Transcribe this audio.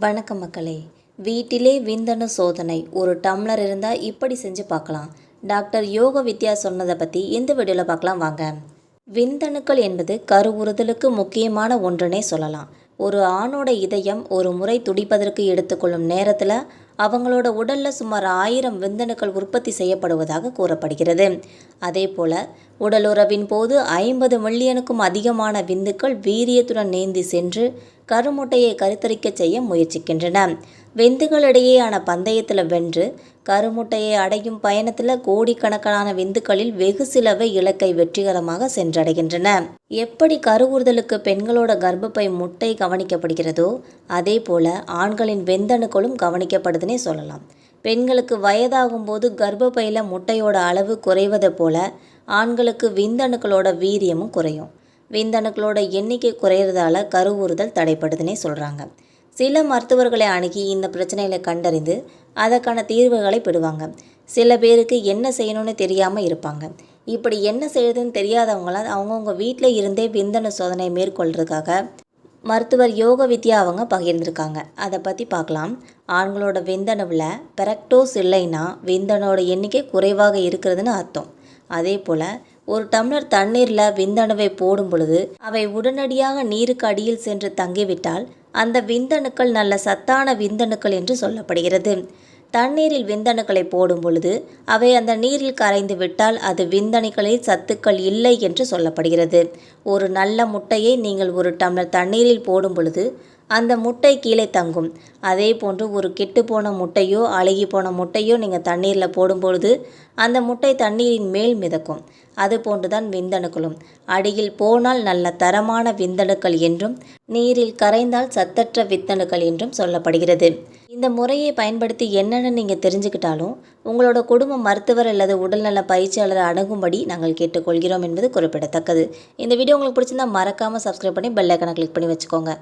வணக்கம் மக்களே. வீட்டிலே விந்தணு சோதனை ஒரு டம்ளர் இருந்தால் இப்படி செஞ்சு பார்க்கலாம். டாக்டர் யோக வித்யா சொன்னதை பற்றி இந்த வீடியோவில் பார்க்கலாம் வாங்க. விந்தணுக்கள் என்பது கருவுறுதலுக்கு முக்கியமான ஒன்றுனே சொல்லலாம். ஒரு ஆணோட இதயம் ஒரு முறை துடிப்பதற்கு எடுத்துக்கொள்ளும் நேரத்தில் அவங்களோட உடலில் சுமார் 1000 விந்தணுக்கள் உற்பத்தி செய்யப்படுவதாக கூறப்படுகிறது. அதே போல் உடலுறவின் போது 50 மில்லியனுக்கும் அதிகமான விந்துக்கள் வீரியத்துடன் நீந்தி சென்று கருமுட்டையை கருத்தரிக்க செய்ய முயற்சிக்கின்றன. விந்துகளிடையேயான பந்தயத்தில் வென்று கருமுட்டையை அடையும் பயணத்தில் கோடிக்கணக்கான விந்துக்களில் வெகு சிலவை இலக்கை வெற்றிகரமாக சென்றடைகின்றன. எப்படி கருவுறுதலுக்கு பெண்களோட கர்ப்பப்பை முட்டை கவனிக்கப்படுகிறதோ அதே போல ஆண்களின் விந்தணுக்களும் கவனிக்கப்படுதுன்னே சொல்லலாம். பெண்களுக்கு வயதாகும் போது கர்ப்பப்பையில் முட்டையோட அளவு குறைவதை போல ஆண்களுக்கு விந்தணுக்களோட வீரியமும் குறையும். விந்தணுக்களோட எண்ணிக்கை குறையிறதால கருவுறுதல் தடைப்படுதுன்னே சொல்கிறாங்க. சில மருத்துவர்களை அணுகி இந்த பிரச்சனைகளை கண்டறிந்து அதற்கான தீர்வுகளை பெறுவாங்க. சில பேருக்கு என்ன செய்யணும்னு தெரியாமல் இருப்பாங்க. இப்படி என்ன செய்யுதுன்னு தெரியாதவங்களாம் அவங்கவுங்க வீட்டில் இருந்தே விந்தணு சோதனை மேற்கொள்றதுக்காக மருத்துவர் யோக வித்யா அவங்க பகிர்ந்திருக்காங்க. அதை பற்றி பார்க்கலாம். ஆண்களோட விந்தணுவில் பெரக்டோஸ் இல்லைன்னா விந்தணோட எண்ணிக்கை குறைவாக இருக்கிறதுன்னு அர்த்தம். அதே போல் ஒரு டம்ளர் தண்ணீரில் விந்தணுவை போடும் பொழுது அவை உடனடியாக நீருக்கு அடியில் சென்று தங்கிவிட்டால் அந்த விந்தணுக்கள் நல்ல சத்தான விந்தணுக்கள் என்று சொல்லப்படுகிறது. தண்ணீரில் விந்தணுக்களை போடும் பொழுது அவை அந்த நீரில் கரைந்து விட்டால் அது விந்தணுக்களில் சத்துக்கள் இல்லை என்று சொல்லப்படுகிறது. ஒரு நல்ல முட்டையை நீங்கள் ஒரு டம்ளர் தண்ணீரில் போடும் பொழுது அந்த முட்டை கீழே தங்கும். அதே போன்று ஒரு கெட்டுப்போன முட்டையோ அழுகி போன முட்டையோ நீங்கள் தண்ணீரில் போடும்பொழுது அந்த முட்டை தண்ணீரின் மேல் மிதக்கும். அது போன்றுதான் விந்தணுக்களும். அடியில் போனால் நல்ல தரமான விந்தணுக்கள் என்றும் நீரில் கரைந்தால் சத்தற்ற விந்தணுக்கள் என்றும் சொல்லப்படுகிறது. இந்த முறையை பயன்படுத்தி என்னென்னு நீங்கள் தெரிஞ்சுக்கிட்டாலும் உங்களோட குடும்ப மருத்துவர் அல்லது உடல்நல பயிற்சியாளரை அணுகும்படி நாங்கள் கேட்டுக்கொள்கிறோம் என்பது குறிப்பிடத்தக்கது. இந்த வீடியோ உங்களுக்கு பிடிச்சிருந்தால் மறக்காமல் சப்ஸ்கிரைப் பண்ணி பெல் ஐக்கானை கிளிக் பண்ணி வச்சுக்கோங்க.